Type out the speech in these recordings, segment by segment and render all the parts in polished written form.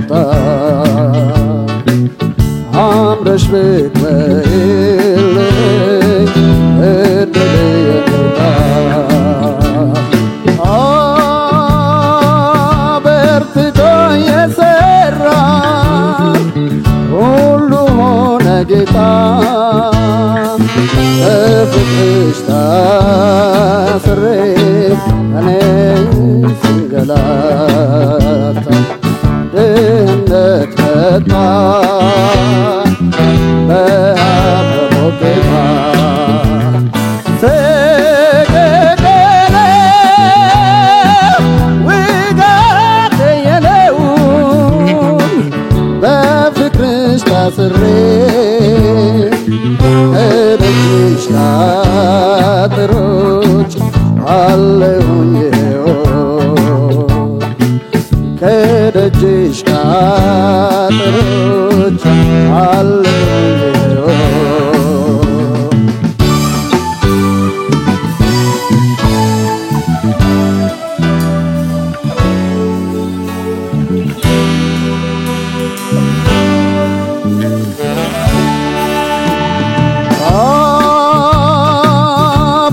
የመጣ አምረሽ ብትበይልኝ እድል የመጣ በርትቶ የሰራ ሁሉ ሆነ ጌታ በፍቅርሽ ታስሬ እኔ ስንገላታ ድህነት መጣ በአብረው ጌታ ሰገደለ ውጋት የለውም በፍቅርሽ ታስሬ እደጅሽ ካጥሮች አለሁኝ ከደጅሽ ካጥሮች አለሁኝ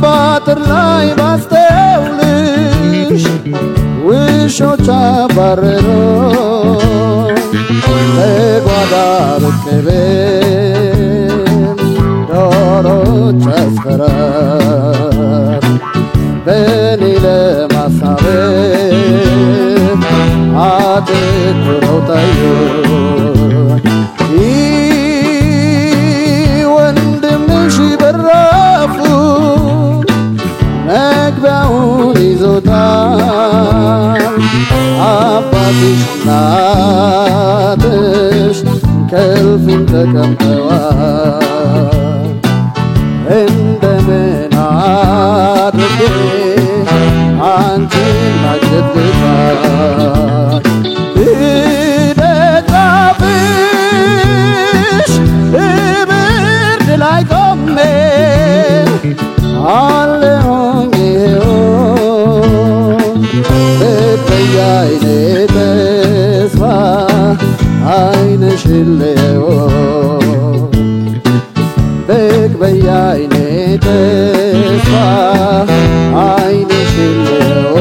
ባጥር ላይ ባስተውልሽ ውሾች አባረሮ በጓዳ ብቅ ብል ዶሮች አስፈራር በኔ ለማሳበብ አትኩረው ታዩ ወንድምሽ በራፉ መግቢያውን ይዞታል አባትሽ እናትሽ ከልፍኝ ተቀምጠዋል እንደምን አድርጌ አንቺን ማግኘት ልባል ብደጣብሽ ብርድ ላይ ቆሜ አለሁኝ በያይኔ ተስፋ ዓይንሽን ልየው በያይኔ ተስፋ ዓይንሽን ልየው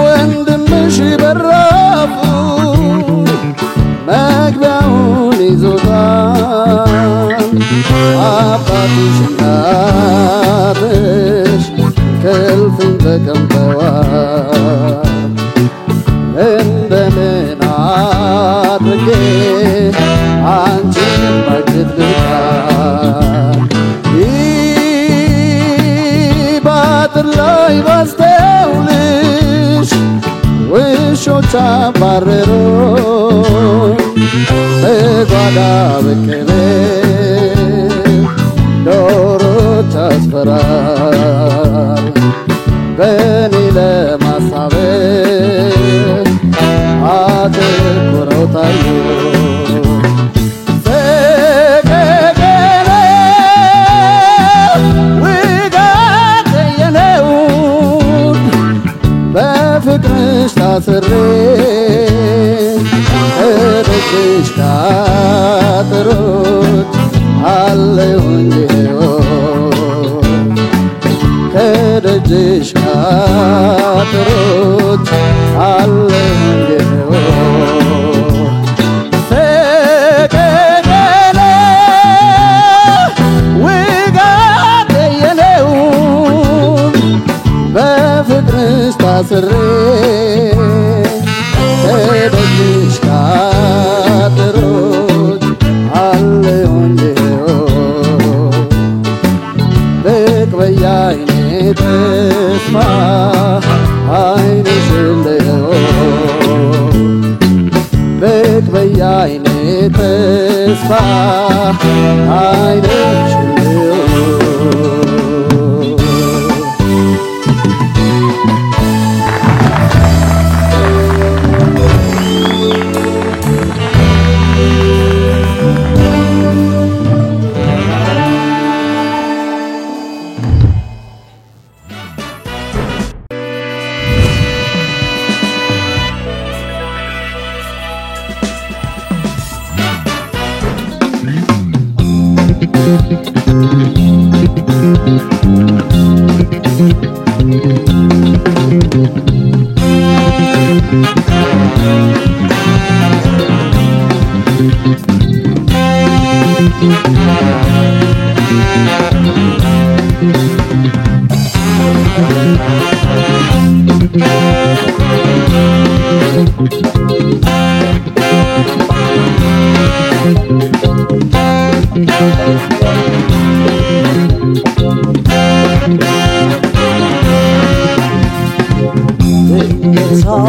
ወንድምሽ በራፉ መግቢያውን ይዞታል አባትሽ እናትሽ ከልፍኝ ተቀምጠዋል እንደምን አድርጌ አንቺን ማግኘት ልባል ባጥር ላይ ባስተውልሽ ውሾች አባረሮ በጓዳ ብቅ ብል ዶሮች አስፈራር በኔ ለማሳበብ አትኩረው ታዩ በፍቅርሽ ታስሬ እደጅሽ ካጥሮች አለሁኝ ከደጅ ደጅሽ ካጥሮች አለየው ፈቀቀለ ውጋት የለው በፍቅርሽ ታስሬ ደጅሽ ካጥሮች አለየው በያይኔ ተስፋ አይንሽ ለዮ በያይኔ ተስፋ አይንሽ ለዮ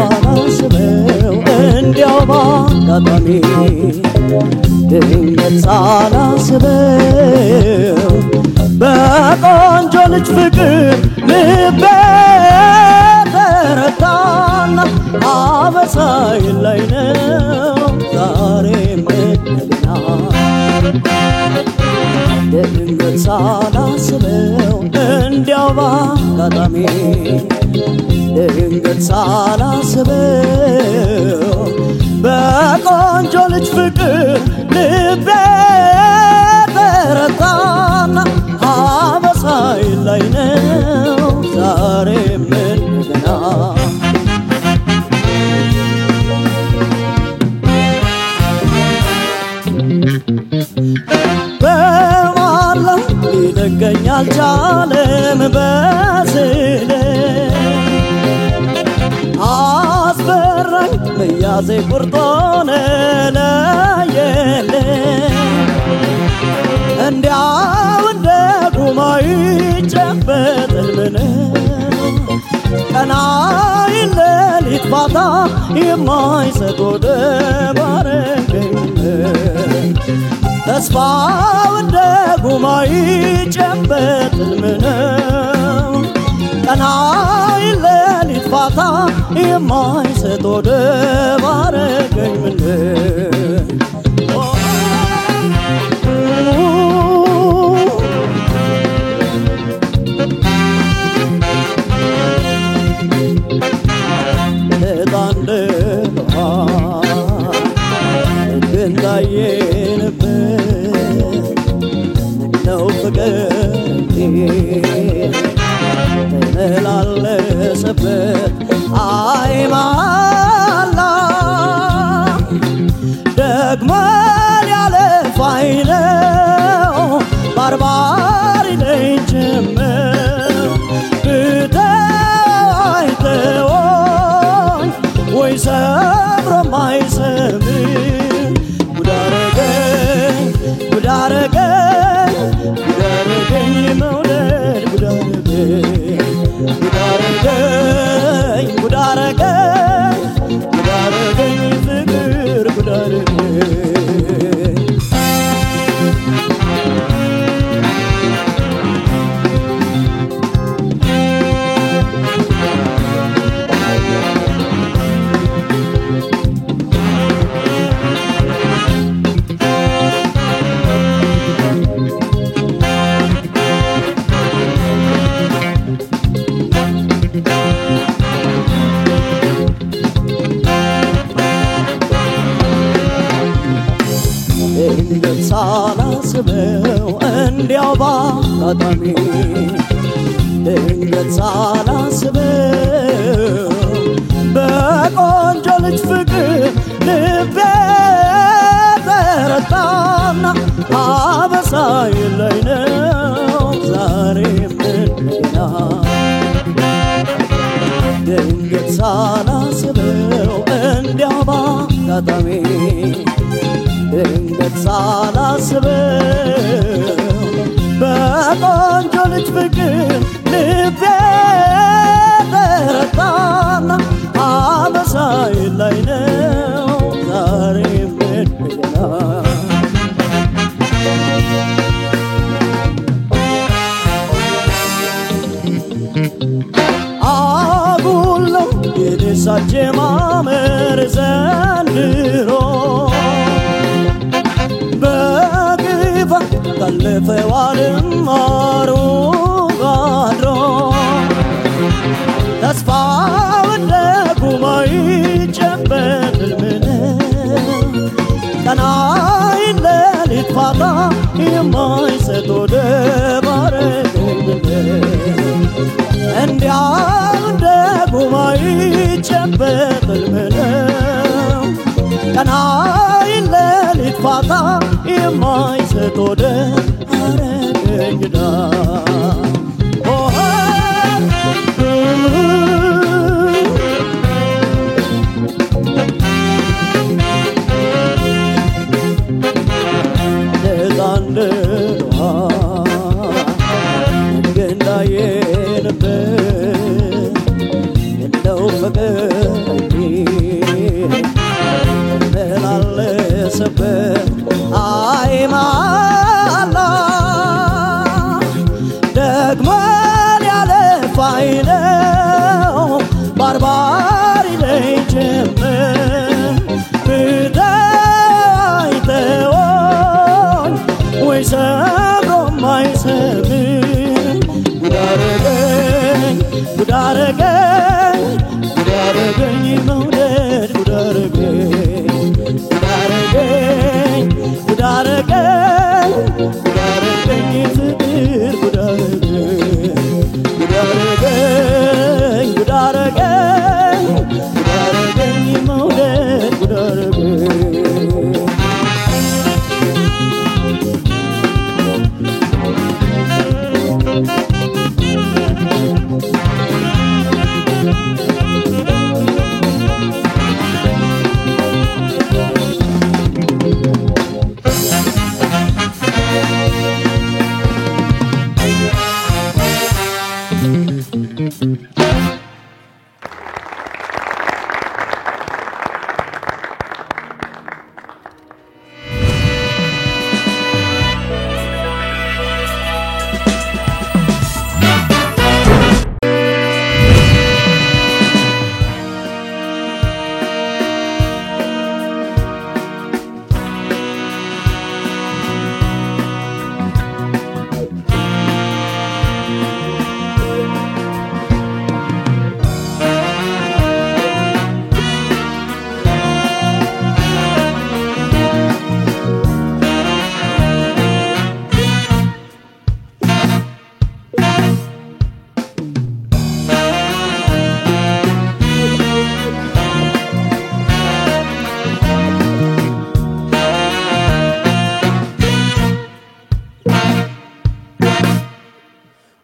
ሳላስበው እንዲያው ባጋጣሚ ድንገት ሳላስበው በቆንጆ ልጅ ፍቅር ልቤ ተረታና አበሳይ ላይ ነው ዛሬም እንደገና ድንገት ሳላስበው እንዲያው ባጋጣሚ ድንገት ሳላስበው በቆንጆ ልጅ ፍቅር ልቤ ተረታና አበሳይ ላይ ነው ዛሬም እንደገና በማለም ሊደገኝ አልቻለም በስሌ አስፈራኝ መያዜ ቁርጦን ለየልኝ እንዲያው እንደ ጉማይ ጨበጥ ልምን ቀናይ ሌሊት ፋታ የማይሰጥ ወደ ባረገኝ ተስፋው እንደ ጉማይ ጨበጥ ልምን ቀናይ ሌሊት ፋታ የማይሰጥ ወደ ባረገኝ ምን ተጣንደባ እንዳየንበት ነው ፍቅር ተመላለሰበት አይማላ ደግሞ ሊያለፋኝ ነው ባርባር ይለኝ ጀመር ብተዋይተወኝ ወይ ሰብሮ ማይሰምር ጉዳረገኝ ጉዳረገኝ ጉዳረገኝ መውደድ ጉዳረገኝ ጉዳረገኝ ጉዳረገኝ ጉዳረገኝ ፍቅር ጉዳረገኝ ሳላስበው እንዲያው ባጋጣሚ ድንገት ሳላስበው በቆንጆ ልጅ ፍቅር ልቤ ተረታና አበሳዬ ላይ ነው ዛሬም እንደገና ድንገት ሳላስበው እንዲያው በአጋጣሚ ድንገት ሳላስበው በቆንጆ ልጅ ፍቅር ልቤ ተረታና አበሳዬ ላይ ነው ዛሬም እንደገና አጉል ነው የደሳች ማመር ዘንድሮ በግፋት ካለፈው አልማሩ አድሮ ተስፋ ወደ ጉማይ ጨበጥ ልምነ ቀናይ ሌሊት ፋታ የማይሰጥ ወደ ባረገኝ እንዲያው እንደ ጉማይ ጨበጥ ልምነ ቀናይ ሌሊት ፋታ የማይሰጥ ወደ ባረገኝ አይ ማላ ደግሞ ሊያለፋኝ ነው ባርባሪ ላይ ጀመር ብዳይተወኝ ወይ ሰብሮ ማይሰብር ጉዳረገኝ ጉዳረገኝ ጉዳረገኝ መውደድ ጉዳረገኝ ጉዳረገኝ ጉዳረገኝ ጉዳረገኝ ፍቅር ጉዳረገኝ ጉዳረገኝ ጉዳረገኝ ጉዳረገኝ መውደድ ጉዳረገኝ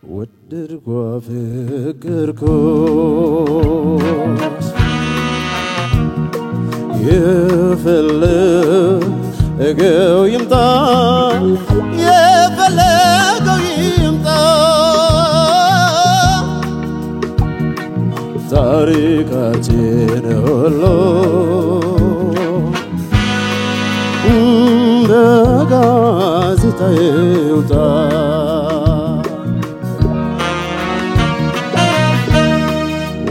ወደድኳ ፍቅርኩስ የፈለገው ይምጣ የፈለገው ይምጣ ታሪካችን ሁሉ እንደ ጋዜጣ ይውጣ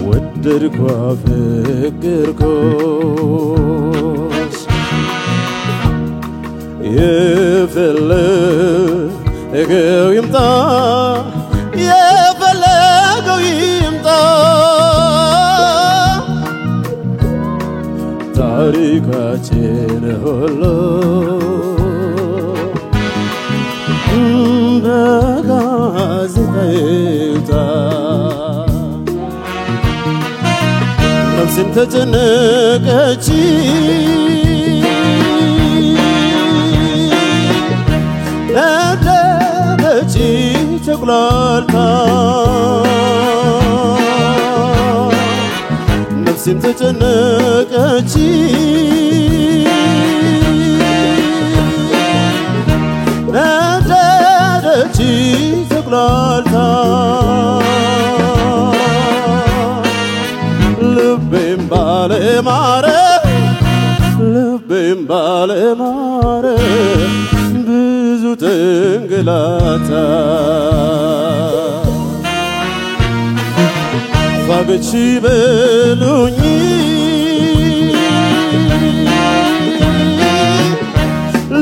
ወደድኳ ፍቅርኩስ የፈለገው ይምጣ የፈለገው ይምጣ ታሪካችን ሁሉ እንደ ጋዜጣ ይውጣ ነፍሴም ተጨነቀች ነደደች ተጉላልታ ነፍሴም ተጨነቀች ነደደች ተጉላልታ ልቤም ባለማረ ብዙ ተንገላታ ፋገች በሉኝ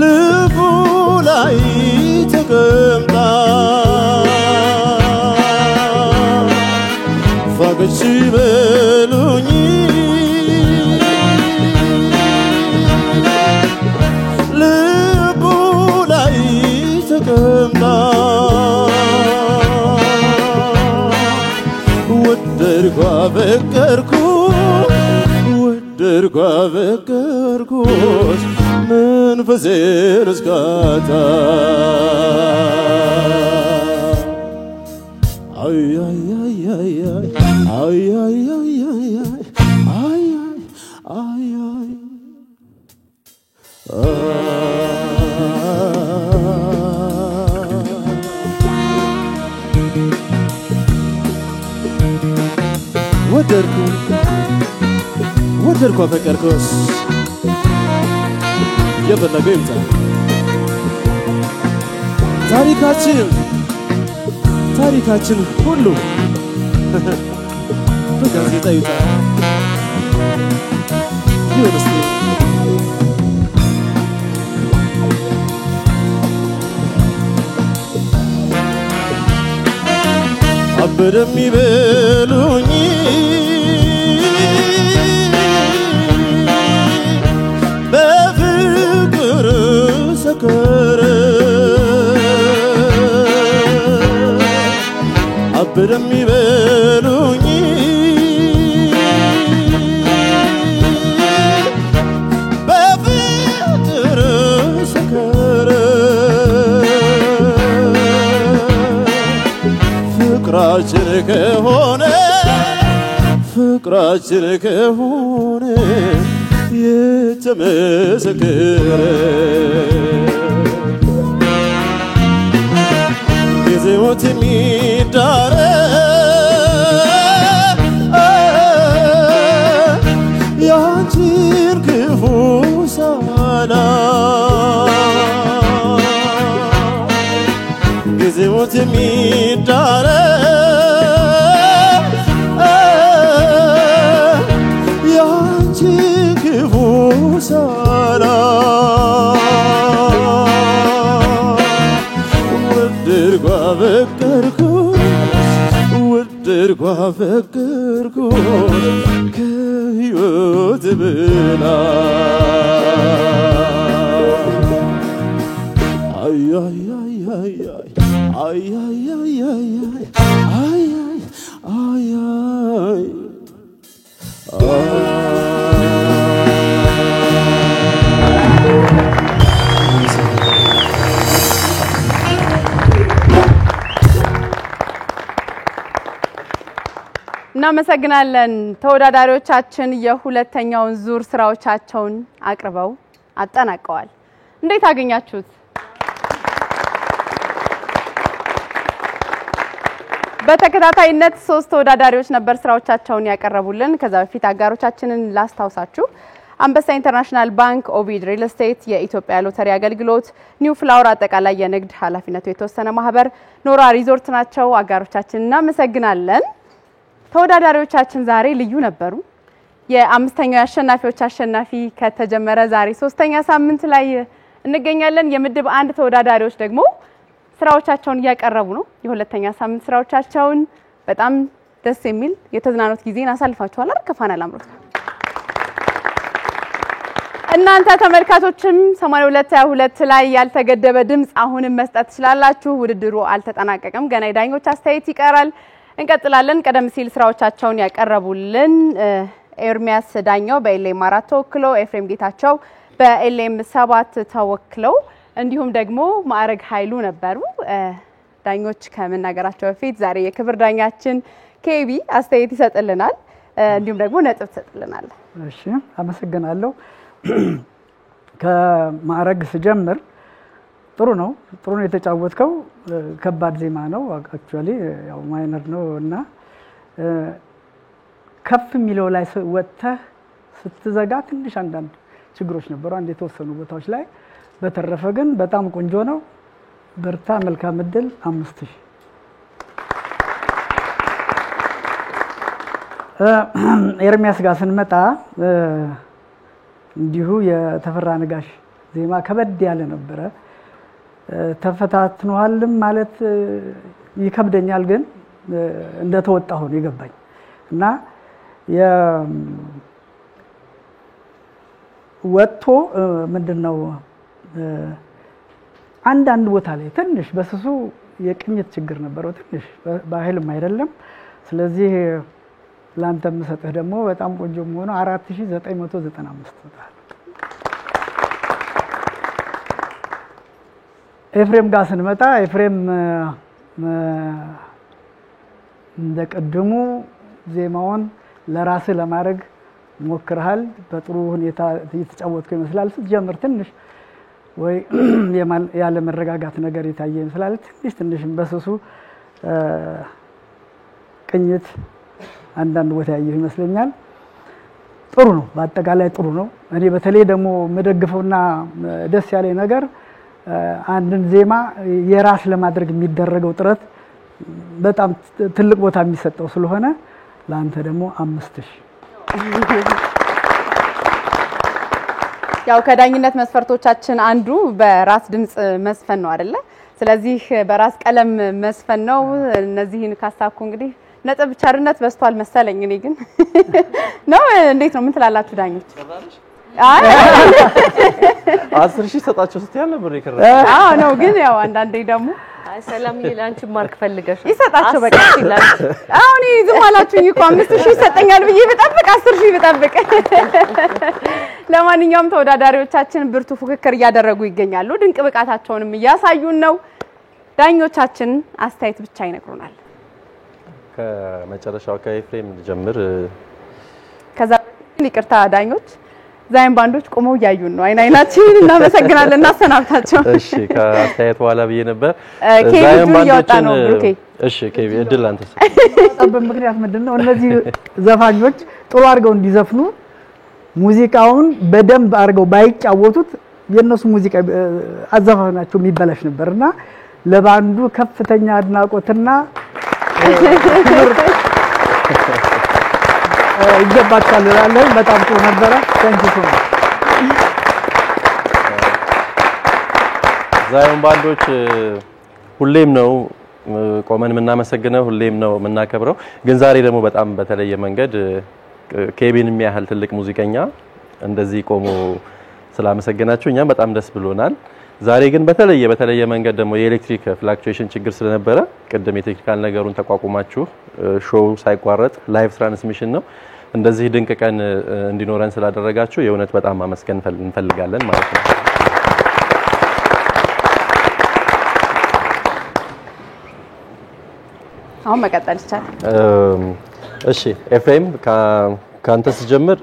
ልቡ ላይ ተቀምጣ ፋገች በሉኝ ልቡ ላይ ተቀምጣ ወደድኳ በቀርኩሽ መንፈሴን እስካታ አይ አይ አይ አይ አይ አይ አይ አይ አይ አይ ወደድኩ አፈቀርኩሽ የፈለገው ይምጣ ታሪካችን ሁሉ በጋዜጣ ይውጣ ይወስድ አበደም ይበሉኝ በፍቅር ሰከረ አበደም ይበሉኝ በፍቅር ሰከረ ፍቅራችን ከሆነ የተመሰከረ ጊዜዎት የሚዳረ ያንቺን ክፉ ሳላ ጊዜዎት የሚዳረ ሳላ ወደድኩ አፈቀርኩሽ ከሕይወት በላይ አይ አይ አይ አይ አይ አይ አይ አይ አይ አይ እናመሰግናለን ተወዳዳሪዎቻችን የሁለተኛውን ዙር ስራዎቻቸውን አቅርበው አጠናቀዋል እንዴት አገኛችሁት በተከታታይነት 3 ተወዳዳሪዎች ነበር ስራዎቻቸውን ያቀርቡልን ከዛ በፊት አጋሮቻችንን ላስታውሳችሁ አንበሳ ኢንተርናሽናል ባንክ ኦቪድ ሪል ስቴት የኢትዮጵያ ሎተሪ አገልግሎት ኒው ፍላወር አጠቃላይ የንግድ ኃላፊነቱ የተወሰነ ማህበር ኖራ ሪዞርት ናቸው አጋሮቻችንን እናመሰግናለን ተወዳዳሪዎቻችን ዛሬ ልዩ ነበሩ የአምስተኛው አሸናፊዎች አሸናፊ ከተጀመረ ዛሬ 3ኛ ሳምንት ላይ እንገኛለን የምድብ 1 ተወዳዳሪዎች ደግሞ ስራዎቻቸውን ያቀርቡ ነው የሁለተኛ ሳምንት ስራዎቻቸውን በጣም ደስ የሚል የተዝናኖት ጊዜን አሳልፋችኋል አርከፋና ላምሮት እናንተ ተመልካቾችም 8222 ላይ ያልተገደበ ድምጽ አሁንም መስጠት ትችላላችሁ ውድድሩ አልተጠናቀቀም ገና የዳኞች አስተያየት ይቀራል እንቀጥላለን ቀደም ሲል ስራዎቻቸውን ያቀርቡልን ኤርሚያስ ዳኛው በኤልኤም 4 ተወክሎ ኤፍሬም ጌታቸው በኤልኤም 7 ተወክለው እንዲሁም ደግሞ ማዕረግ ኃይሉ ነበሩ። ዳኞች ከመናገራቸው በፊት ዛሬ የክብር ዳኛችን ኬቢ አስተያየት ይሰጥልናል እንዲሁም ደግሞ ነጥብ ይሰጥልናል። እሺ አመሰግናለሁ። ከማዕረግ ስጀምር ጥሩ ነው የተጫወትከው። ከባድ ዜማ ነው አክቹአሊ ያው ማይነር ነው እና ከፍ የሚለው ላይ ወጥተህ ስትዘጋ ትንሽ አንዳንድ ችግሮች ነበሩ አንድ የተወሰኑ ቦታዎች ላይ። በተረፈ ግን በጣም ቆንጆ ነው። በርታ፣ መልካም እድል። 5000 ኤርሚያስ ጋር ስንመጣ እንዲሁ የተፈራ ነጋሽ ዜማ ከበድ ያለ ነበረ። ተፈታትኗልም ማለት ይከብደኛል ግን እንደተወጣሁ ነው የገባኝ እና ወጥቶ ምንድነው አንዳንድ ቦታ ላይ ትንሽ በስሱ የቅኝት ችግር ነበረው ትንሽ በኃይልም አይደለም። ስለዚህ ላንተ መስጠህ ደግሞ በጣም ቆንጆ ሆኖ 4995 ወጣል። ኤፍሬም ጋር ስንመጣ ኤፍሬም እንደቀደሙ ዜማውን ለራስ ለማድረግ ሞክረሃል። በጥሩ ሁኔታ እየተጫወትከው ይመስላል። ስትጀምር ትንሽ ወይ ያለ መረጋጋት ነገር የታየ ይመስላል። ትንሽም በስሱ ቅኝት አንዳንድ ቦታ ያየው ይመስለኛል። ጥሩ ነው፣ በአጠቃላይ ጥሩ ነው። እኔ በተለይ ደግሞ መደግፈውና ደስ ያለኝ ነገር አንድን ዜማ የራስ ለማድረግ የሚደረገው ጥረት በጣም ትልቅ ቦታ የሚሰጠው ስለሆነ ላንተ ደግሞ 5000 ያው ከዳኝነት መስፈርቶቻችን አንዱ በራስ ድምጽ መስፈን ነው አይደለ? ስለዚህ በራስ ቀለም መስፈን ነው። እነዚህን ካሳኩ እንግዲህ ነጥብ ቻርነት በስቷል መሰለኝ። እኔ ግን ነው እንዴት ነው ምን ትላላችሁ ዳኞች? አይ 10000 ሰጣቸው ስትያል ነበር ይከራ። አዎ ነው ግን ያው አንዳንዴ ደግሞ ሰላም ይላንቺ ማርክ ፈልገሽ ይሰጣቸው በቃ ይላል። አሁን ዝም አላችሁኝ እኮ 5000 ይሰጠኛል ብዬ ብጠብቅ 10000 ብጠብቅ። ለማንኛውም ተወዳዳሪዎቻችን ብርቱ ፉክክር እያደረጉ ይገኛሉ። ድንቅ ብቃታቸውንም እያሳዩን ነው። ዳኞቻችን አስተያየት ብቻ ይነግሩናል። ከመጨረሻው ከኤፍሬም ጀምር። ከዛ ይቅርታ ዳኞች ዛይን ባንዶች ቆመው ያዩን ነው። አይናችን እናመሰግናለን እናሰናብታቸው። እሺ ከአስተያየት በኋላ ብዬ ነበር ዛይን ባንዶችን ነው ብሩኬ። እሺ ኬቪ እድል አንተስ? በምክንያት ምንድነው እነዚህ ዘፋኞች ጥሩ አድርገው እንዲዘፍኑ ሙዚቃውን በደንብ አድርገው ባይጫወቱት የነሱ ሙዚቃ አዘፋፈናቸው የሚበላሽ ነበርና ለባንዱ ከፍተኛ አድናቆትና ይገባታል እላለሁ። በጣም ጥሩ ነበረ። ታንኪዩ ሶ ማች። ዛይን ባንዶች ሁሌም ነው ቆመን የምናመሰግነው፣ ሁሌም ነው የምናከብረው። ግን ዛሬ ደግሞ በጣም በተለየ መንገድ ኬቢን የሚያህል ትልቅ ሙዚቀኛ እንደዚህ ቆሞ ስላመሰገናችሁ እኛም በጣም ደስ ብሎናል። ዛሬ ግን በተለየ መንገድ ደግሞ የኤሌክትሪክ ፍላክቹዌሽን ችግር ስለነበረ ቅድም የቴክኒካል ነገሩን ተቋቁማችሁ ሾው ሳይቋረጥ ላይቭ ትራንስሚሽን ነው እንደዚህ ድንቅ ቀን እንዲኖረን ስላደረጋችሁ የእውነት በጣም ማመስገን እንፈልጋለን ማለት ነው። አሁን መቀጠል ይቻላል። እሺ ኤፍሬም ካንተ ስጀምር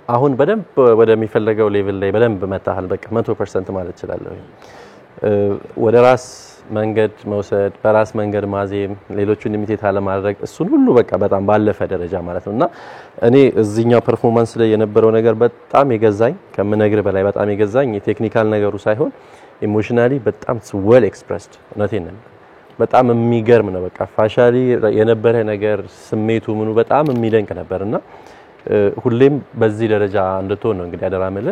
አሁን በደንብ ወደሚፈልገው ሌቭል ላይ በደንብ መጣሃል። በቃ 100% ማለት እችላለሁ። ወደ ራስ መንገድ መውሰድ፣ በራስ መንገድ ማዜም፣ ሌሎቹን ኢሚቴት አለማድረግ እሱን ሁሉ በቃ በጣም ባለፈ ደረጃ ማለት ነውና እኔ እዚህኛው ፐርፎርማንስ ላይ የነበረው ነገር በጣም የገዛኝ ከምነግር በላይ በጣም የገዛኝ የቴክኒካል ነገሩ ሳይሆን ኢሞሽናሊ በጣም ዌል ኤክስፕረስድ እውነቴን ነው። በጣም የሚገርም ነው። በቃ ፋሻሊ የነበረ ነገር ስሜቱ ምኑ በጣም የሚደንቅ ነበርና ሁሌም በዚህ ደረጃ እንድትሆን ነው እንግዲህ አደራመለ።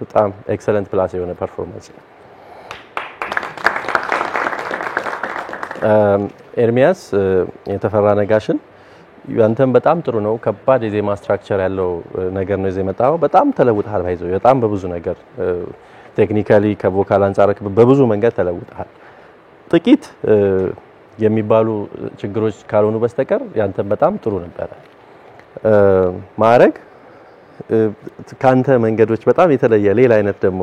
በጣም ኤክሰለንት ፕላስ የሆነ ፐርፎርማንስ ነው። ኤርሚያስ የተፈራ ነጋሽን ያንተም በጣም ጥሩ ነው። ከባድ የዜማ ስትራክቸር ያለው ነገር ነው የመጣው። በጣም ተለውጣል። ባይዘው በጣም በብዙ ነገር ቴክኒካሊ ከቮካል አንፃር በብዙ መንገድ ተለውጣል። ጥቂት የሚባሉ ችግሮች ካልሆኑ በስተቀር ያንተም በጣም ጥሩ ነበር። ማረግ ካንተ መንገዶች በጣም የተለየ ሌላ አይነት ደግሞ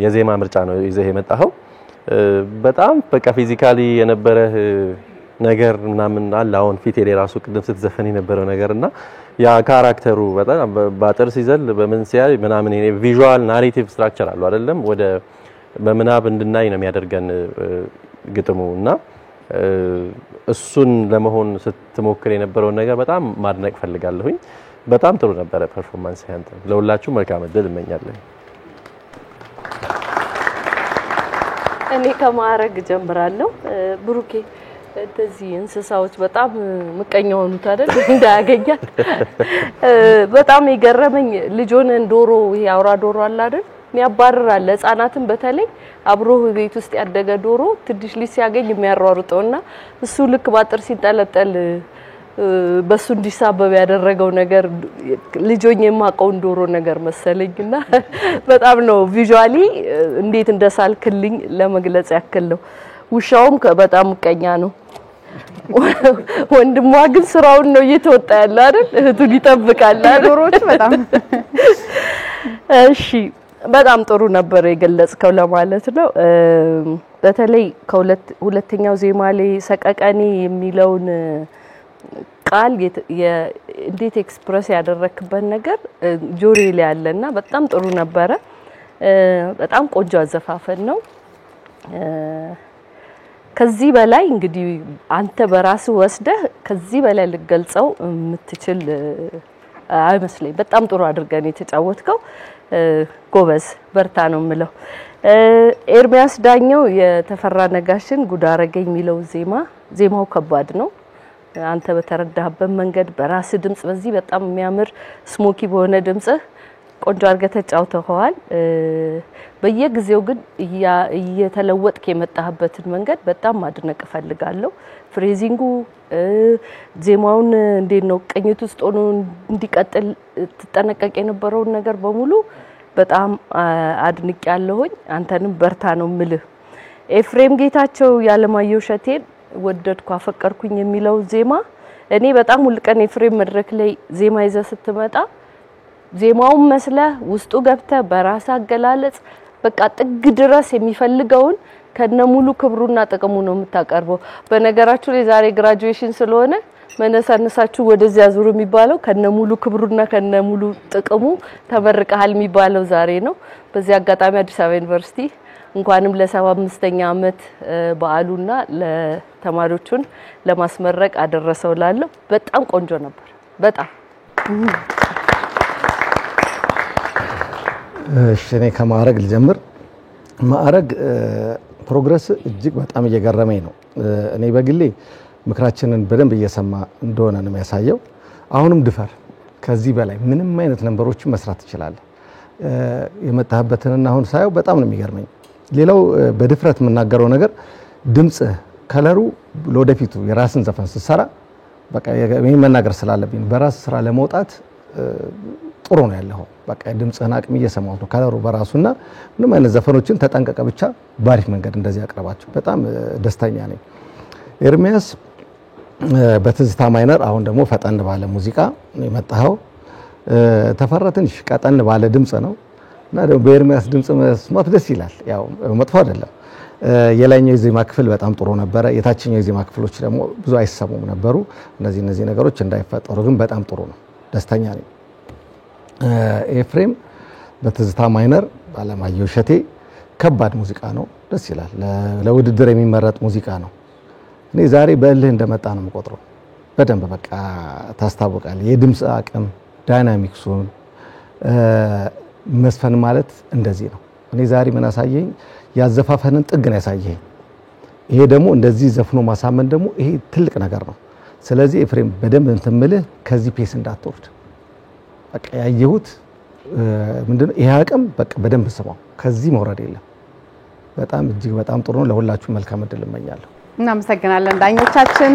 የዜማ ምርጫ ነው ይዘህ የመጣኸው በጣም በቃ ፊዚካሊ የነበረ ነገር ምናምን አለ አሁን ፊት የራሱ ቅድም ስትዘፈን የነበረው ነገርና ያ ካራክተሩ በጣም ባጥር ሲዘል በምን ሲያይ ምናምን ቪዥዋል ናሬቲቭ ስትራክቸር አለው አይደለም ወደ በመናብ እንድናይ ነው የሚያደርገን ግጥሙና እሱን ለመሆን ስትሞክር የነበረው ነገር በጣም ማድነቅ ፈልጋለሁኝ በጣም ጥሩ ነበር ፐርፎርማንስ ያንተ ለሁላችሁ መልካም እድል እመኛለሁ እኔ ከማረግ ጀምራለሁ ብሩኬ እንደዚህ እንስሳዎች በጣም ምቀኛ ሆኑት አይደል እንዳያገኛት በጣም ይገረመኝ ልጆን ዶሮ ያውራ ዶሮ አለ አይደል የሚያባርራል ህፃናትን በተለይ አብሮ ቤት ውስጥ ያደገ ዶሮ ትንሽ ልጅ ሲያገኝ የሚያሯሩጠውና እሱ ልክ ባጥር ሲንጠለጠል በሱ እንዲሳበብ ያደረገው ነገር ልጆኝ የማቀው ዶሮ ነገር መሰለኝና በጣም ነው ቪዥዋሊ እንዴት እንደሳልክልኝ ለመግለጽ ያክል ነው ውሻውም በጣም ምቀኛ ነው ወንድሟ ግን ስራውን ነው እየተወጣ ያለ አይደል እህቱን ይጠብቃል ዶሮዎች በጣም እሺ በጣም ጥሩ ነበር የገለጽከው ለማለት ነው በተለይ ከሁለተኛው ዜማ ላይ ሰቀቀኔ የሚለውን ቃል እንዴት ኤክስፕረስ ያደረክበት ነገር ጆሪ ላይ ያለና በጣም ጥሩ ነበር በጣም ቆንጆ አዘፋፈን ነው ከዚህ በላይ እንግዲህ አንተ በራስ ወስደህ ከዚህ በላይ ልገልጸው የምትችል አይመስለኝ በጣም ጥሩ አድርገን የተጫወትከው ጎበዝ በርታ ነው ምለው ኤርሚያስ ዳኘው የተፈራ ነጋሽን ጉዳረገኝ የሚለው ዜማው ከባድ ነው አንተ በተረዳህበት መንገድ በራስ ድምጽ በዚህ በጣም የሚያምር ስሞኪ በሆነ ድምጽ ቆንጆ አድርገህ ተጫውተኸዋል በየጊዜው ግን እየተለወጥክ የመጣህበትን መንገድ በጣም ማድነቅ ፈልጋለሁ ፍሬዚንጉ ዜማውን እንዴት ነው ቅኝት ውስጥ ሆኖ እንዲቀጥል ተጠነቀቅ የነበረው ነገር በሙሉ በጣም አድንቄያለሁኝ አንተንም በርታ ነው ምልህ ኤፍሬም ጌታቸው ያለማየሁ ሸቴን ወደድኩ አፈቀርኩኝ የሚለው ዜማ እኔ በጣም ሁልቀን ኤፍሬም መድረክ ላይ ዜማ ይዘህ ስትመጣ ዜማውን መስለ ውስጡ ገብተ በራስ አገላለጽ በቃ ጥግ ድረስ የሚፈልገውን ከነሙሉ ክብሩና ጥቅሙ ነው የምታቀርበው በነገራችሁ ላይ ዛሬ ግራጁዌሽን ስለሆነ መነሳነሳችሁ ወደዚያ ዙሩ የሚባለው ከነሙሉ ክብሩና ከነሙሉ ጥቅሙ ተመርቀሃል የሚባለው ዛሬ ነው በዚህ አጋጣሚ አዲስ አበባ ዩኒቨርሲቲ እንኳንም ለ75ኛ አመት በዓሉና ለተማሪዎቹን ለማስመረቅ አደረሰው ላለው በጣም ቆንጆ ነበር በጣም እኔ ከማረግ ልጀምር ማረግ ፕሮግረስ እጅግ በጣም እየገረመኝ ነው እኔ በግሌ ምክራችንን በደንብ እየሰማ እንደሆነ ነው የሚያሳየው አሁንም ድፈር ከዚህ በላይ ምንም አይነት ነምበሮችን መስራት ይችላል የመጣህበትንና አሁን ሳይው በጣም ነው የሚገርመኝ ሌላው በድፍረት የምናገረው ነገር ድምጽ ከለሩ ለወደፊቱ የራስን ዘፈን ሲሰራ በቃ ይሄን መናገር ስላለብኝ በራስ ስራ ለመውጣት ጥሩ ነው ያለው በቃ ድምጽህን አቅም እየሰማው ነው ከለሩ በራሱና ምንም አይነት ዘፈኖችን ተጠንቀቀ ብቻ ባሪፍ መንገድ እንደዚህ ያቀርባችሁ በጣም ደስተኛ ነኝ ኤርሚያስ በትዝታ ማይነር አሁን ደግሞ ፈጠን ባለ ሙዚቃ የመጣው ተፈራ ትንሽ ቀጠን ባለ ድምጽ ነው እና ደግሞ በኤርሚያስ ድምጽ መስማት ደስ ይላል ያው መጥፎ አይደለም የላይኛው የዜማ ክፍል በጣም ጥሩ ነበር የታችኛው የዜማ ክፍሎች ደግሞ ብዙ አይሰሙም ነበሩ እነዚህ ነገሮች እንዳይፈጠሩ ግን በጣም ጥሩ ነው ደስተኛ ነኝ ኤፍሬም በትዝታ ማይነር ባለማየሁ ሸቴ ከባድ ሙዚቃ ነው ደስ ይላል ለውድድር የሚመረጥ ሙዚቃ ነው እኔ ዛሬ በእልህ እንደመጣ ነው የምቆጥረው በደንብ በቃ ታስታውቃለህ የድምጽ አቅም ዳይናሚክሱን መስፈን ማለት እንደዚህ ነው እኔ ዛሬ ምን አሳየኝ ያዘፋፈንን ጥግን ያሳየኝ ይሄ ደግሞ እንደዚህ ዘፍኖ ማሳመን ደግሞ ይሄ ትልቅ ነገር ነው ስለዚህ ኤፍሬም በደንብ እንትምልህ ከዚህ ፔስ እንዳትወርድ በቃ ያየሁት ምንድነው ይሄ አቅም በቃ በደንብ ስማው ከዚህ መውረድ የለም በጣም እጅግ በጣም ጥሩ ነው ለሁላችሁ መልካም እድል እመኛለሁ እናመሰግናለን ዳኞቻችን